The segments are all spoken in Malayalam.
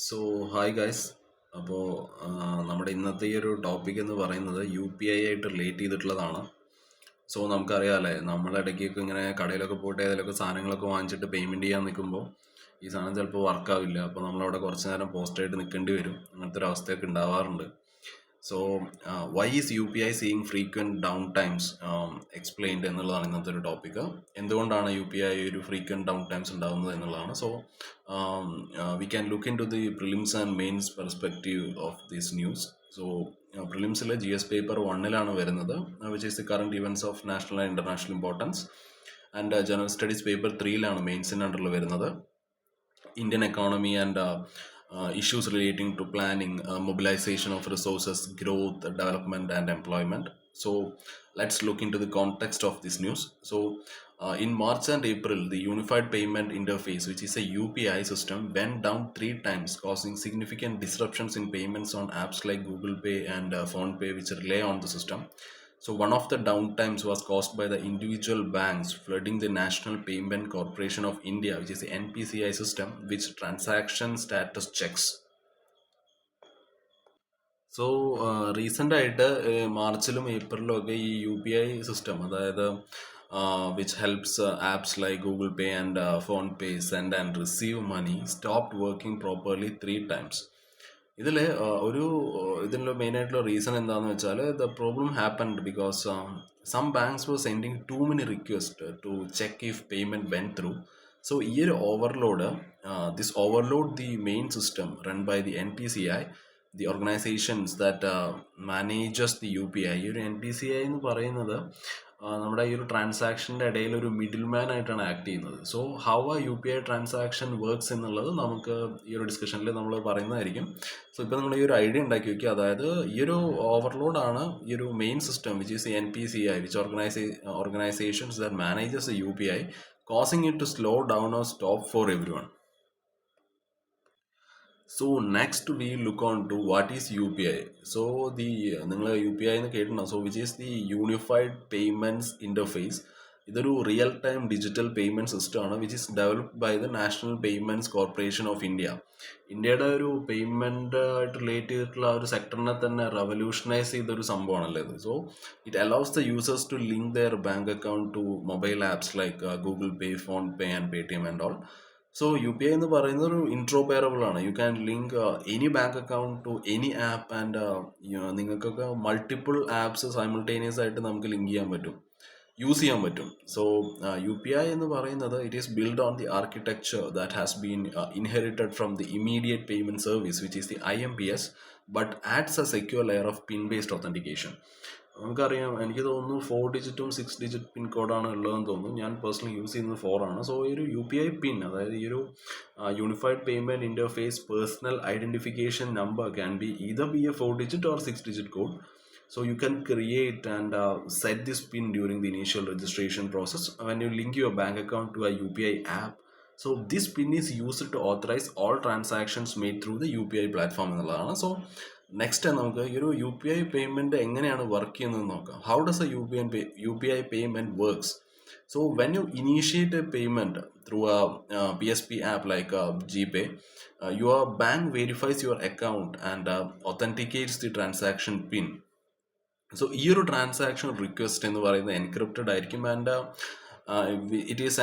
So hi guys. അപ്പോൾ നമ്മുടെ ഇന്നത്തെ ഈ ഒരു ടോപ്പിക് എന്ന് പറയുന്നത് UPI ആയിട്ട് റിലേറ്റ് ചെയ്തിട്ടുള്ളതാണ്. സോ നമുക്കറിയാമല്ലേ, നമ്മളിടയ്ക്കൊക്കെ ഇങ്ങനെ കടയിലൊക്കെ പോയിട്ട് ഏതെങ്കിലുമൊക്കെ സാധനങ്ങളൊക്കെ വാങ്ങിച്ചിട്ട് പേയ്മെൻറ്റ് ചെയ്യാൻ നിൽക്കുമ്പോൾ ഈ സാധനം ചിലപ്പോൾ വർക്കാവില്ല. അപ്പോൾ നമ്മളവിടെ കുറച്ച് നേരം പോസ്റ്റായിട്ട് നിൽക്കേണ്ടി വരും. അങ്ങനത്തെ ഒരു അവസ്ഥയൊക്കെ ഉണ്ടാവാറുണ്ട്. So why is UPI seeing frequent down times explained എന്നുള്ളതാണ് ഇന്നത്തെ ഒരു ടോപ്പിക്ക്. എന്തുകൊണ്ടാണ് UPI ഒരു ഫ്രീക്വൻറ്റ് ഡൗൺ ടൈംസ് ഉണ്ടാകുന്നത് എന്നുള്ളതാണ്. So we can look into the prelims and mains perspective of this news. So പ്രിലിംസിലെ GS പേപ്പർ 1-ലാണ് വരുന്നത്, which is the current events of national and international importance. And general studies paper 3-ലാണ് മെയിൻസിൻ്റെ അണ്ടറിൽ വരുന്നത്, Indian economy and issues relating to planning, mobilization of resources, growth, development, and employment. So let's look into the context of this news. So in March and April, the Unified Payment Interface, which is a UPI system, went down 3 times, causing significant disruptions in payments on apps like Google Pay and PhonePe, which rely on the system. So one of the downtimes was caused by the individual banks flooding the National Payment Corporation of India, which is the NPCI system, which transaction status checks. So recent ആയിട്ട് മാർച്ചിലും ഏപ്രിലും ഒക്കെ ഈ UPI സിസ്റ്റം, അതായത് which helps apps like Google Pay and PhonePe send and receive money stopped working properly 3 times. ഇതിൻ്റെ മെയിനായിട്ടുള്ള റീസൺ എന്താണെന്ന് വെച്ചാൽ, the problem happened because some banks were sending too many request to check if payment went through. So ഈ ഒരു this overload the main system run by the NPCI, the organisations that manages the UPI. ഈ ഒരു NPCI എന്ന് പറയുന്നത് നമ്മുടെ ഈ ഒരു ട്രാൻസാക്ഷൻ്റെ ഇടയിൽ ഒരു മിഡിൽ മാൻ ആയിട്ടാണ് ആക്ട് ചെയ്യുന്നത്. സോ ഹൗ ആ UPI ട്രാൻസാക്ഷൻ വർക്ക്സ് എന്നുള്ളത് നമുക്ക് ഈ ഒരു ഡിസ്കഷനിൽ നമ്മൾ പറയുന്നതായിരിക്കും. സോ ഇപ്പോൾ നമ്മൾ ഈ ഒരു ഐഡിയ ഉണ്ടാക്കി വയ്ക്കുക. അതായത് ഈ ഒരു ഓവർലോഡാണ് ഈ ഒരു main system, which is NPCI, which organisations that manages the UPI, causing it to slow down or stop for everyone. So next we look on to what is UPI. So നിങ്ങൾ UPI എന്ന് കേട്ടിട്ടുണ്ടോ? So which is the unified payments interface. ഇതൊരു റിയൽ ടൈം ഡിജിറ്റൽ പേയ്മെൻറ്റ് സിസ്റ്റമാണ്, which is developed by the national payments corporation of India. ഇന്ത്യയുടെ ഒരു പേയ്മെൻറ്റ് ആയിട്ട് റിലേറ്റ് ചെയ്തിട്ടുള്ള ഒരു സെക്ടറിനെ തന്നെ റെവല്യൂഷനൈസ് ചെയ്തൊരു സംഭവമാണല്ലോ ഇത്. So it allows the users to link their bank account to mobile apps like Google Pay, PhonePe and Paytm and all. So UPI എന്ന് പറയുന്നത് ഒരു ഇൻട്രോപെയറബിൾ ആണ്. You can link any bank account to any app and നിങ്ങൾക്കൊക്കെ മൾട്ടിപ്പിൾ ആപ്സ് സൈമിൾട്ടേനിയസ് ആയിട്ട് നമുക്ക് ലിങ്ക് ചെയ്യാൻ പറ്റും, യൂസ് ചെയ്യാൻ പറ്റും. സോ UPI എന്ന് പറയുന്നത് it is build on the architecture that has been inherited from the immediate payment service, which is the IMPS, but ads A secure layer of pin based authentication. നമുക്കറിയാം, എനിക്ക് തോന്നുന്നു 4 ഡിജിറ്റും 6 ഡിജിറ്റ് പിൻ കോഡാണ് ഉള്ളതെന്ന് തോന്നുന്നു. ഞാൻ പേഴ്സണലി യൂസ് ചെയ്യുന്നത് 4 ആണ്. സോ ഈ ഒരു UPI പിൻ, അതായത് ഈ ഒരു unified payment interface personal identification number can be either be a 4 digit or 6 digit code. So you can create and set this pin during the initial registration process when you link your bank account to a UPI app. So this pin is used to authorize all transactions made through the UPI platform എന്നുള്ളതാണ്. സോ നെക്സ്റ്റ് നമുക്ക് ഈ ഒരു UPI പേയ്മെൻറ്റ് എങ്ങനെയാണ് വർക്ക് ചെയ്യുന്നത് നോക്കാം. How does A UPI payment works? So when you initiate a payment through a PSP app like GPay, your bank verifies your account and authenticates the transaction PIN. So ഈ ഒരു ട്രാൻസാക്ഷൻ റിക്വസ്റ്റ് എന്ന് പറയുന്നത് എൻക്രിപ്റ്റഡ് ആയിരിക്കും, and it is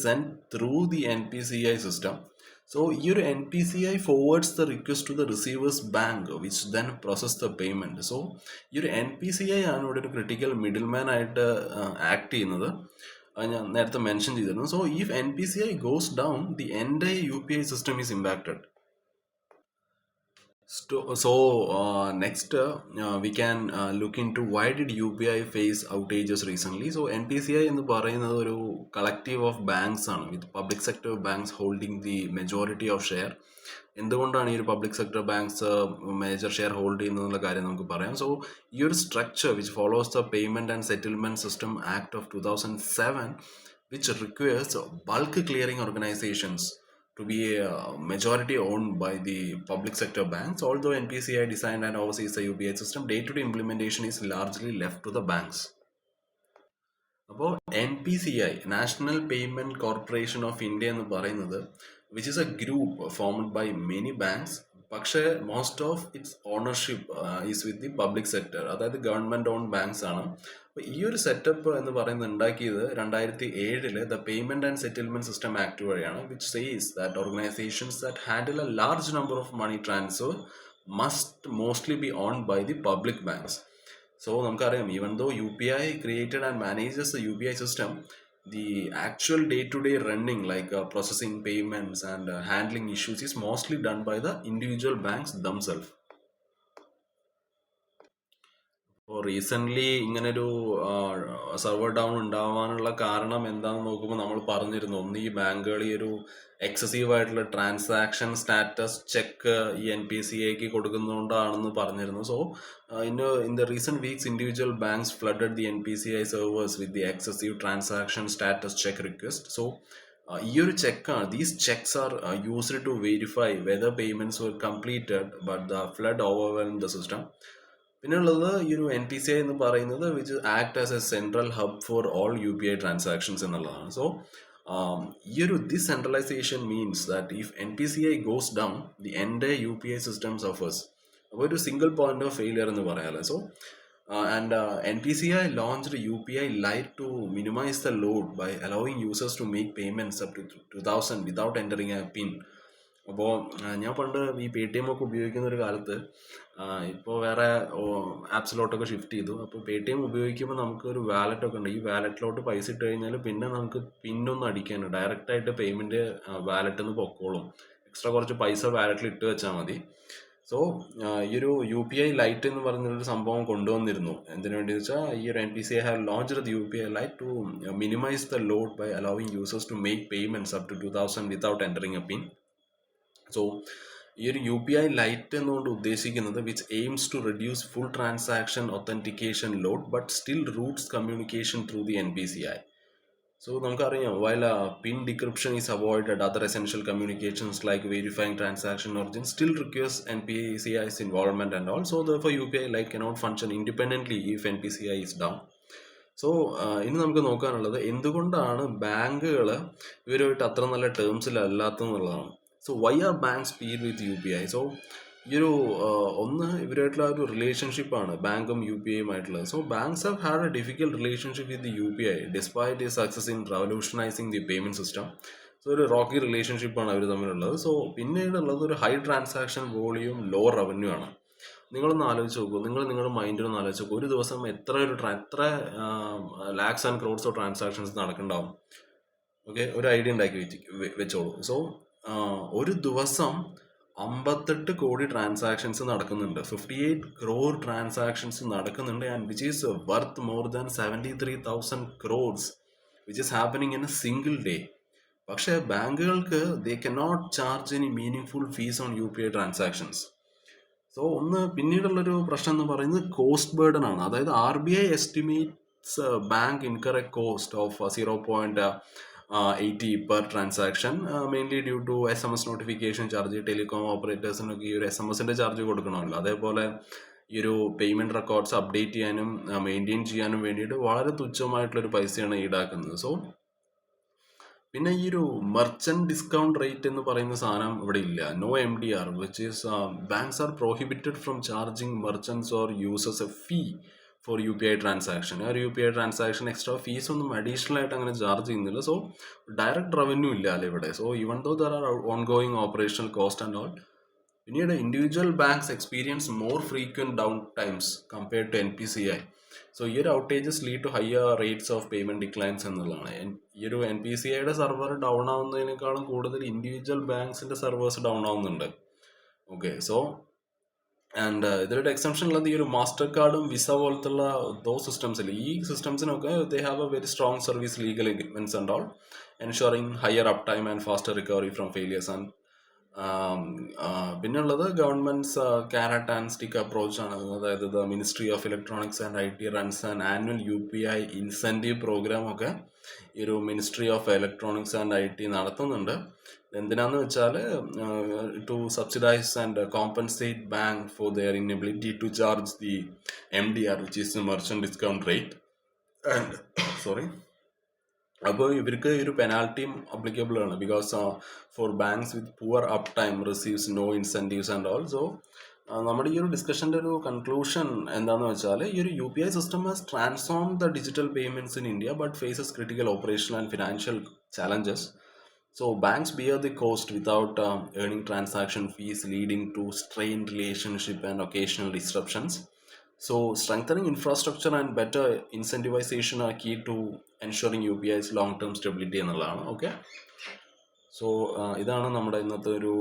send through the NPCI system. So ഈ ഒരു NPCI forwards the request to the receiver's bank, which then process the payment. So ഈ ഒരു NPCI ആണ് ഇവിടെ ഒരു ക്രിട്ടിക്കൽ മിഡിൽ മാൻ ആയിട്ട് ആക്ട് ചെയ്യുന്നത്. ഞാൻ നേരത്തെ മെൻഷൻ ചെയ്തിരുന്നു. So if NPCI goes down, the entire UPI system is impacted. So next we can look into why did UPI face outages recently. So NPCI എന്ന് പറയുന്നത് ഒരു കളക്റ്റീവ് ഓഫ് ബാങ്ക്സ് ആണ്, with public sector banks holding the majority of share. എന്തുകൊണ്ടാണ് ഈ ഒരു public sector banks major share hold ചെയ്യുന്നതെന്നുള്ള കാര്യം നമുക്ക് പറയാം. സോ ഈ ഒരു structure which follows the payment and settlement system act of 2007, which requires bulk clearing organizations to be majority owned by the public sector banks. Although NPCI designed and oversees the UPI system, day-to-day implementation is largely left to the banks. അപ്പോൾ NPCI, national payment corporation of India എന്ന് പറയുന്നത് which is a group formed by many banks. പക്ഷേ most of its ownership is with the public sector, അതായത് ഗവൺമെന്റ് ഓൺ ബാങ്ക്സ് ആണ്. അപ്പോൾ ഈ ഒരു സെറ്റപ്പ് എന്ന് പറയുന്നത് ഉണ്ടാക്കിയത് 2007 the payment and settlement system act വഴിയാണ്, which says that organisations that handle a large number of money transfer must mostly be owned by the public banks. So നമുക്കറിയാം, even though UPI created and manages the UPI system, the actual day-to-day running like processing payments and handling issues is mostly done by the individual banks themselves. ഇപ്പോൾ റീസെൻ്റ്ലി ഇങ്ങനൊരു സെർവർ ഡൗൺ ഉണ്ടാവാനുള്ള കാരണം എന്താണെന്ന് നോക്കുമ്പോൾ നമ്മൾ പറഞ്ഞിരുന്നു, ഒന്ന് ഈ ബാങ്കുകൾ ഈ ഒരു എക്സസീവ് ആയിട്ടുള്ള ട്രാൻസാക്ഷൻ സ്റ്റാറ്റസ് ചെക്ക് ഈ NPCIക്ക് കൊടുക്കുന്നതുകൊണ്ടാണെന്ന് പറഞ്ഞിരുന്നു. So in the recent weeks individual banks flooded the NPCI servers with the excessive transaction status check request. So ഈ ഒരു ചെക്കാണ്, these checks are used to verify whether payments were completed but the flood overwhelm the system. പിന്നെയുള്ളത് ഈ ഒരു NPCI എന്ന് പറയുന്നത് which act as a central hub for all UPI transactions എന്നുള്ളതാണ്. സോ ഈ ഒരു this centralisation means that if NPCI goes down the എൻ്റെ UPI സിസ്റ്റം സഫേഴ്സ്. അപ്പോൾ ഒരു സിംഗിൾ പോയിന്റ് ഓഫ് ഫെയിലിയർ എന്ന് പറയാമല്ലോ. So and NPCI launched UPI Lite to minimize the load by allowing users to make payments up to 2000 without entering a PIN. അപ്പോൾ ഞാൻ പണ്ട് ഈ PayTM ഒക്കെ ഉപയോഗിക്കുന്ന ഒരു കാലത്ത്, ഇപ്പോൾ വേറെ ആപ്സിലോട്ടൊക്കെ ഷിഫ്റ്റ് ചെയ്തു. അപ്പോൾ PayTM ഉപയോഗിക്കുമ്പോൾ നമുക്കൊരു വാലറ്റൊക്കെ ഉണ്ട്. ഈ വാലറ്റിലോട്ട് പൈസ ഇട്ട് കഴിഞ്ഞാൽ പിന്നെ നമുക്ക് പിന്നൊന്നും അടിക്കാനുണ്ട്, ഡയറക്റ്റായിട്ട് പേയ്മെൻറ്റ് വാലറ്റിൽ നിന്ന് പൊക്കോളും. എക്സ്ട്രാ കുറച്ച് പൈസ വാലറ്റിൽ ഇട്ട് വെച്ചാൽ മതി. സോ ഈ ഒരു UPI Lite എന്ന് പറഞ്ഞൊരു സംഭവം കൊണ്ടുവന്നിരുന്നു. എന്തിനു വേണ്ടി വെച്ചാൽ ഈ ഒരു NPCI have launched the UPI Lite to minimise the load by allowing users to make payments up to 2000 without entering a PIN. So ഈ ഒരു UPI Lite എന്നുകൊണ്ട് ഉദ്ദേശിക്കുന്നത് which aims to reduce full transaction authentication load but still routes communication through the NPCI. So നമുക്കറിയാം, while PIN decryption is avoided, other essential communications like verifying transaction origin still requires NPCI's involvement and all. So therefore UPI Lite cannot function independently if NPCI is down. So ഇനി നമുക്ക് നോക്കാനുള്ളത് എന്തുകൊണ്ടാണ് ബാങ്കുകൾ ഇവരുമായിട്ട് അത്ര നല്ല ടേംസിലല്ലാത്തതെന്നുള്ളതാണ്. So why are banks peer with UPI? So ഈ ഒരു ഒന്ന് ഇവരായിട്ടുള്ള ഒരു റിലേഷൻഷിപ്പാണ് ബാങ്കും UPIയും ആയിട്ടുള്ളത്. So banks have had a difficult relationship with the UPI despite the success in revolutionising the payment system. So ഒരു റോക്കി റിലേഷൻഷിപ്പാണ് അവർ തമ്മിലുള്ളത്. സോ പിന്നീടുള്ളത് ഒരു high transaction volume low revenue ആണ്. നിങ്ങളൊന്ന് ആലോചിച്ച് നോക്കൂ, നിങ്ങളുടെ മൈൻഡിലൊന്ന് ആലോചിച്ച് നോക്കൂ, ഒരു ദിവസം എത്ര lakhs and crores of transactions നടക്കുന്നുണ്ടാവും. ഓക്കെ, ഒരു ഐഡിയ ഉണ്ടാക്കി വെച്ചോളൂ. സോ ഒരു ദിവസം 58 കോടി ട്രാൻസാക്ഷൻസ് നടക്കുന്നുണ്ട്, 58 crore ട്രാൻസാക്ഷൻസ് നടക്കുന്നുണ്ട്, and which is worth more than 73,000 crores which is happening in a single day. പക്ഷേ ബാങ്കുകൾക്ക് they cannot charge any meaning full fees on UPI transactions. So പിന്നീടുള്ളൊരു പ്രശ്നം എന്ന് പറയുന്നത് കോസ്റ്റ് ബേർഡൻ ആണ്. അതായത് RBI estimates bank incur a cost of 0.80 per transaction, mainly due to SMS notification charge. Telecom ഓപ്പറേറ്റേഴ്സിനൊക്കെ ഈ ഒരു SMS-ന്റെ ചാർജ് കൊടുക്കണമല്ലോ. അതേപോലെ ഈ ഒരു പേയ്മെന്റ് റെക്കോർഡ്സ് അപ്ഡേറ്റ് ചെയ്യാനും മെയിൻറ്റെയിൻ ചെയ്യാനും വേണ്ടിയിട്ട് വളരെ തുച്ഛമായിട്ടുള്ളൊരു പൈസയാണ് ഈടാക്കുന്നത്. സോ പിന്നെ ഈ ഒരു മെർച്ചന്റ് ഡിസ്കൗണ്ട് റേറ്റ് എന്ന് പറയുന്ന സാധനം ഇവിടെ ഇല്ല. No MDR, which is banks are prohibited from charging merchants or users a fee for UPI transaction. ആ ഒരു UPI ട്രാൻസാക്ഷൻ എക്സ്ട്രാ ഫീസ് ഒന്നും അഡീഷണൽ ആയിട്ട് അങ്ങനെ ചാർജ് ചെയ്യുന്നില്ല. സോ ഡയറക്റ്റ് റവന്യൂ ഇല്ല അല്ലേ ഇവിടെ. So even though there are ongoing operational cost and all. പിന്നീട് individual banks experience more frequent down times compared to NPCI. So ഈ ഒരു outages lead to higher rates of payment declines എന്നുള്ളതാണ്. ഈ ഒരു NPCIയുടെ സെർവർ ഡൗൺ ആവുന്നതിനേക്കാളും കൂടുതൽ ഇൻഡിവിജ്വൽ ബാങ്ക്സിന്റെ സെർവേഴ്സ് ഡൗൺ ആവുന്നുണ്ട്. ഓക്കെ, സോ ആൻഡ് ഇതിലൊരു എക്സംഷൻ ഉള്ളത് ഈ ഒരു മാസ്റ്റർ കാർഡും വിസ പോലത്തുള്ള സിസ്റ്റംസിൽ, ഈ സിസ്റ്റംസിനൊക്കെ they have a very strong service legal agreements and all, ensuring higher uptime and faster recovery from failures. And പിന്നുള്ളത് government's carrot and stick approach ആണ്. അതായത് the ministry of electronics and IT runs and annual UPI incentive programme ഒക്കെ ഈ ഒരു ministry of electronics and IT നടത്തുന്നുണ്ട്. എന്തിനാന്ന് വെച്ചാൽ to subsidise and compensate bank for their inability to charge the MDR, which is the merchant discount rate. And അപ്പോൾ ഇവർക്ക് ഒരു പെനാൽറ്റിയും അപ്ലിക്കബിൾ ആണ്, because for banks with poor uptime receives no incentives and all. So നമ്മുടെ ഈ ഒരു ഡിസ്കഷൻ്റെ ഒരു കൺക്ലൂഷൻ എന്താണെന്ന് വെച്ചാൽ, ഈ ഒരു UPI system has transform the digital payments in India but faces critical operational and financial challenges. So banks bear the cost without earning transaction fees, leading to strained relationship and occasional disruptions. So strengthening infrastructure and better incentivization are key to ensuring UPI's long-term stability എന്നുള്ളതാണ്. ഓക്കെ, സോ ഇതാണ് നമ്മുടെ ഇന്നത്തെ ഒരു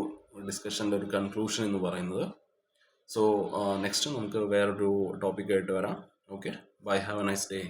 ഡിസ്കഷൻ്റെ ഒരു കൺക്ലൂഷൻ എന്ന് പറയുന്നത്. സോ നെക്സ്റ്റ് നമുക്ക് വേറൊരു ടോപ്പിക്കായിട്ട് വരാം. Okay, bye, have a nice day.